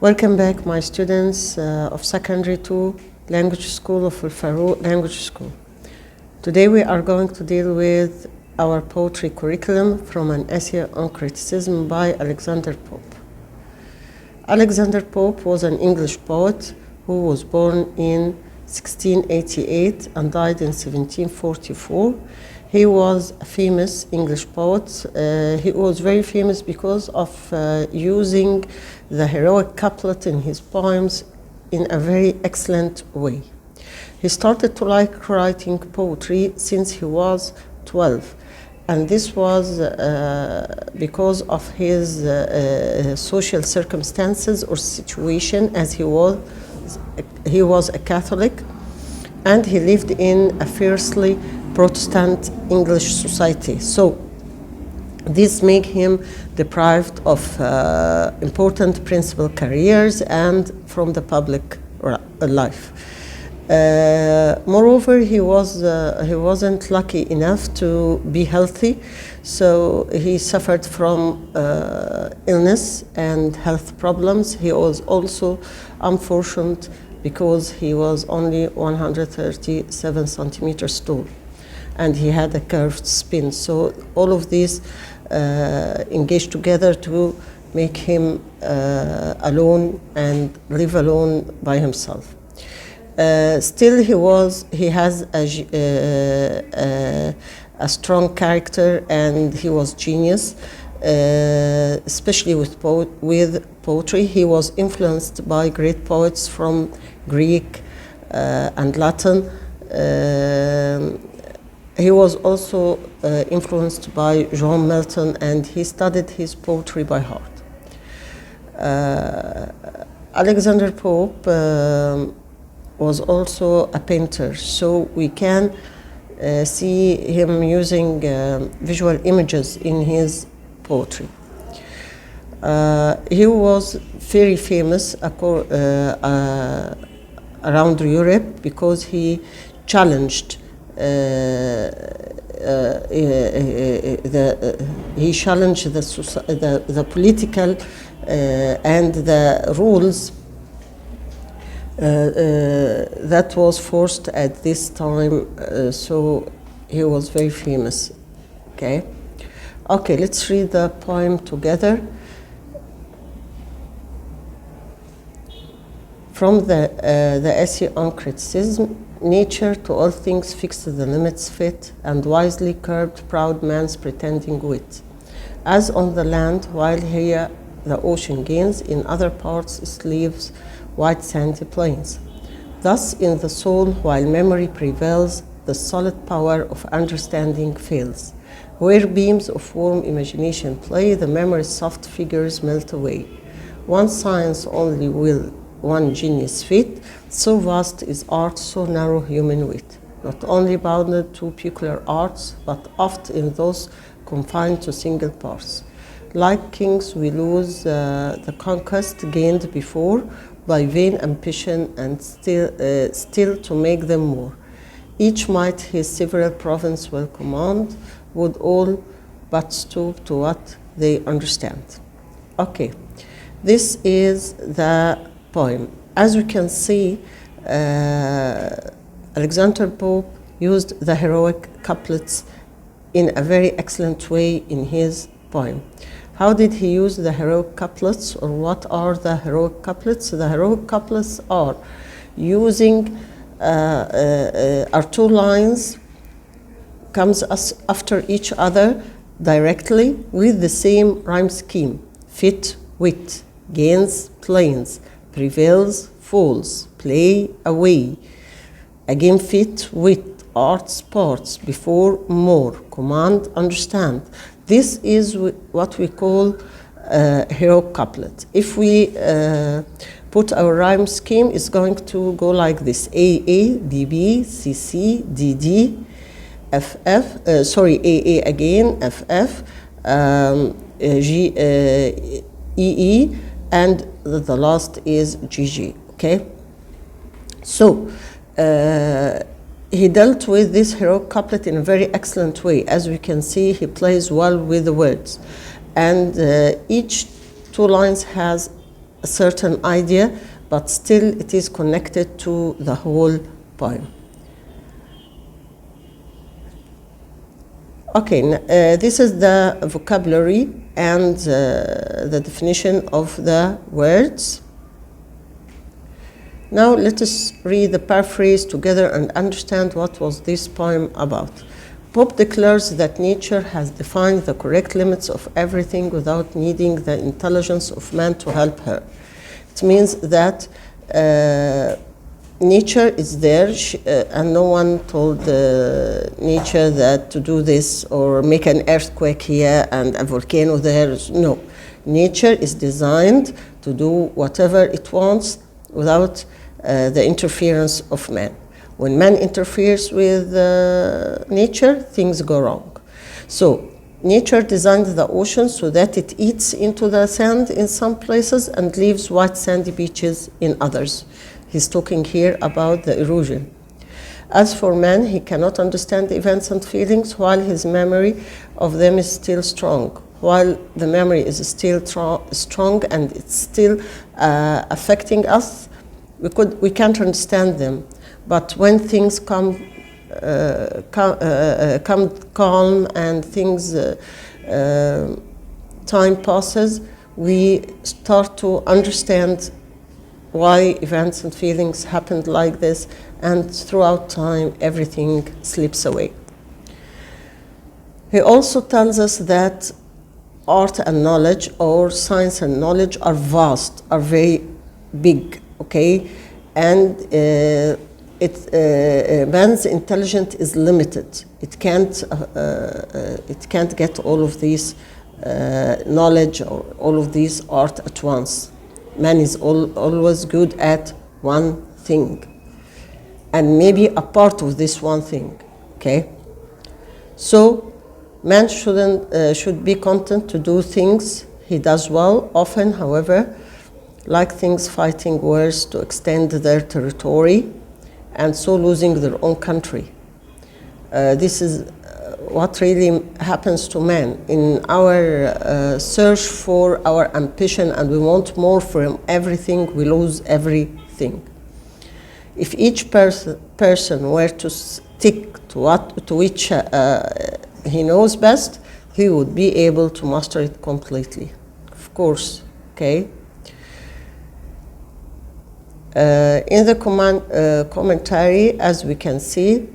Welcome back, my students of Secondary 2 Language School of Al Farouk Language School. Today we are going to deal with our poetry curriculum from an essay on criticism by Alexander Pope. Alexander Pope was an English poet who was born in 1688 and died in 1744. He was a famous English poet. He was very famous because of using the heroic couplet in his poems in a very excellent way. He started to like writing poetry since he was 12, and this was because of his social circumstances or situation, as he was a Catholic, and he lived in a fiercely Protestant English society. So this made him deprived of important principal careers and from the public life. Moreover, he wasn't lucky enough to be healthy, so he suffered from illness and health problems. He was also unfortunate because he was only 137 centimeters tall, and he had a curved spine. So all of these engaged together to make him alone and live alone by himself. Still, he has a strong character, and he was genius, especially with poetry. He was influenced by great poets from Greek and Latin. He was also influenced by John Milton, and he studied his poetry by heart. Alexander Pope was also a painter, so we can see him using visual images in his poetry. He was very famous around Europe because he challenged the political and the rules that was forced at this time, so he was very famous. Okay, let's read the poem together. From the essay on criticism: nature to all things fixed the limits fit, and wisely curbed proud man's pretending wit. As on the land, while here the ocean gains, in other parts it leaves white sandy plains. Thus in the soul, while memory prevails, the solid power of understanding fails. Where beams of warm imagination play, the memory's soft figures melt away. One science only will one genius fit, so vast is art, so narrow human wit. Not only bounded to peculiar arts, but oft in those confined to single parts. Like kings we lose the conquest gained before, by vain ambition, and still to make them more. Each might his several province will command, would all but stoop to what they understand. Okay, this is the poem. As we can see, Alexander Pope used the heroic couplets in a very excellent way in his poem. How did he use the heroic couplets, or what are the heroic couplets? The heroic couplets are using our two lines comes after each other directly with the same rhyme scheme. Fit, wit, gains, plains, prevails, falls, play, away. Again, fit, wit, art, sports, before, more, command, understand. This is what we call heroic couplet. If we put our rhyme scheme, it's going to go like this: AA, BB, CC, DD, FF, AA again, FF, EE, and the last is GG, okay? So, he dealt with this heroic couplet in a very excellent way. As we can see, he plays well with the words. And each two lines has a certain idea, but still it is connected to the whole poem. Okay, this is the vocabulary and the definition of the words. Now let us read the paraphrase together and understand what was this poem about. Pope declares that nature has defined the correct limits of everything without needing the intelligence of man to help her. It means that nature is there, and no one told nature that to do this or make an earthquake here and a volcano there. No, nature is designed to do whatever it wants without the interference of man. When man interferes with nature, things go wrong. So nature designed the ocean so that it eats into the sand in some places and leaves white sandy beaches in others. He's talking here about the erosion. As for man, he cannot understand events and feelings while his memory of them is still strong. While the memory is still strong and it's still affecting us, we can't understand them. But when things come calm and things time passes, we start to understand why events and feelings happened like this, and throughout time everything slips away. He also tells us that art and knowledge, or science and knowledge, are vast, are very big, okay? And man's intelligence is limited. It can't get all of these knowledge or all of these art at once. Man is always good at one thing, and maybe a part of this one thing, okay? So man should be content to do things he does well. Often, however, like things fighting wars to extend their territory and so losing their own country. This is what really happens to man in our search for our ambition, and we want more from everything, we lose everything. If each person were to stick to which he knows best, he would be able to master it completely, of course, okay? In the commentary, as we can see,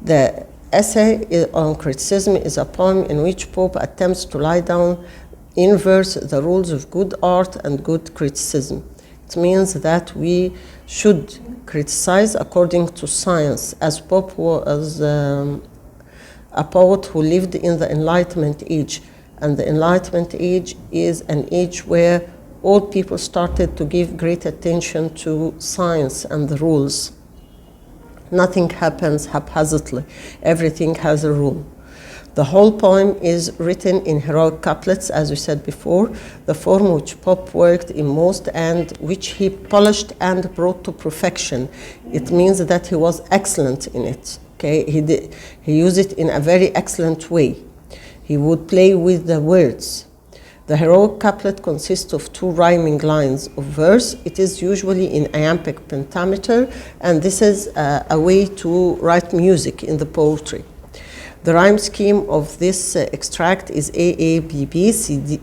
the essay on criticism is a poem in which Pope attempts to lay down in verse the rules of good art and good criticism. It means that we should criticize according to science, as Pope was a poet who lived in the Enlightenment age. And the Enlightenment age is an age where all people started to give great attention to science and the rules. Nothing happens haphazardly. Everything has a rule. The whole poem is written in heroic couplets, as we said before, the form which Pope worked in most and which he polished and brought to perfection. It means that he was excellent in it. Okay, he used it in a very excellent way. He would play with the words. The heroic couplet consists of 2 rhyming lines of verse. It is usually in iambic pentameter, and this is a way to write music in the poetry. The rhyme scheme of this extract is AA, BB,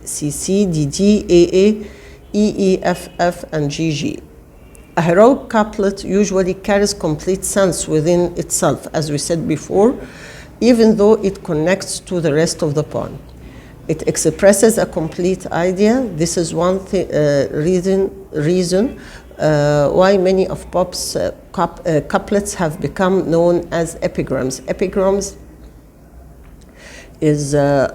CC, DD, AA, EE, FF, and GG. A heroic couplet usually carries complete sense within itself, as we said before, even though it connects to the rest of the poem. It expresses a complete idea. This is one reason why many of Pope's couplets have become known as epigrams. Epigrams is a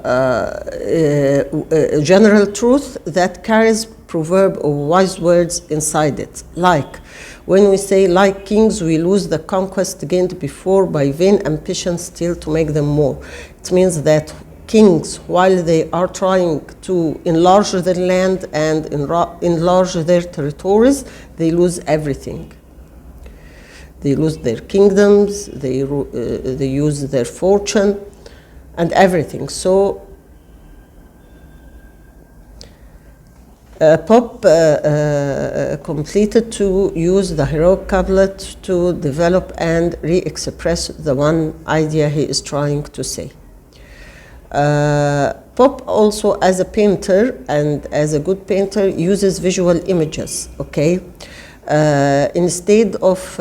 general truth that carries proverb or wise words inside it. Like, when we say, like kings, we lose the conquest gained before by vain ambition still to make them more. It means that kings, while they are trying to enlarge their land and enlarge their territories, they lose everything. They lose their kingdoms, they use their fortune and everything. So Pop completed to use the heroic couplet to develop and re-express the one idea he is trying to say. Pop also, as a painter and as a good painter, uses visual images, okay? Instead of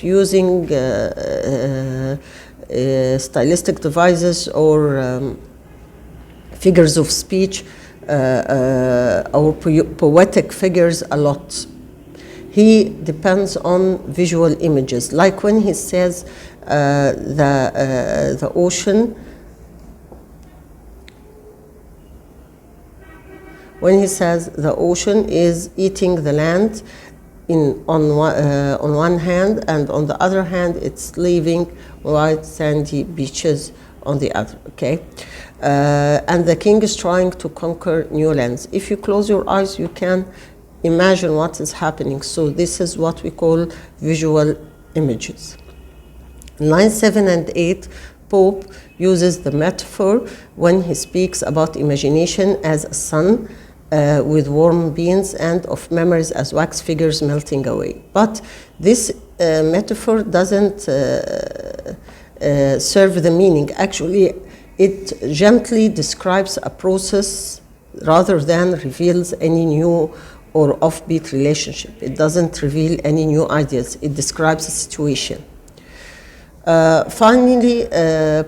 using stylistic devices or figures of speech or poetic figures a lot. He depends on visual images, like when he says the ocean. When he says the ocean is eating the land on one hand, and on the other hand it's leaving white sandy beaches on the other, okay? And the king is trying to conquer new lands. If you close your eyes, you can imagine what is happening. So this is what we call visual images. In lines 7 and 8, Pope uses the metaphor when he speaks about imagination as a sun with warm beams and of memories as wax figures melting away. But this metaphor doesn't serve the meaning. Actually, it gently describes a process rather than reveals any new or offbeat relationship. It doesn't reveal any new ideas. It describes a situation. Finally,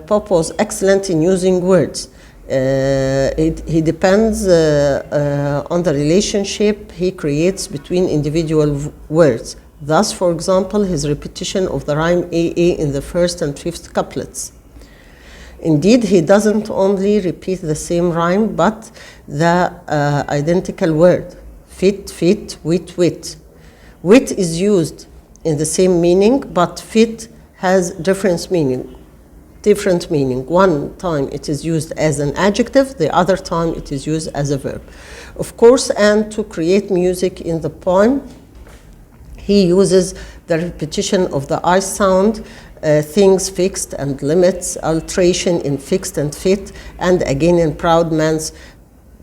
Pop was excellent in using words. He depends on the relationship he creates between individual words. Thus, for example, his repetition of the rhyme AA in the first and fifth couplets. Indeed, he doesn't only repeat the same rhyme, but the identical word. Fit, fit, wit, wit. Wit is used in the same meaning, but fit has different meaning. One time it is used as an adjective, the other time it is used as a verb. Of course, and to create music in the poem, he uses the repetition of the I sound, things fixed and limits, alteration in fixed and fit, and again in proud man's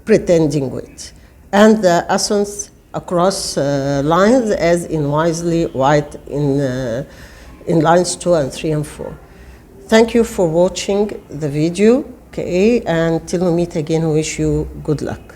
pretending wit. And the accents across lines as in wisely white in lines 2 and 3 and 4. Thank you for watching the video, okay, and till we meet again, we wish you good luck.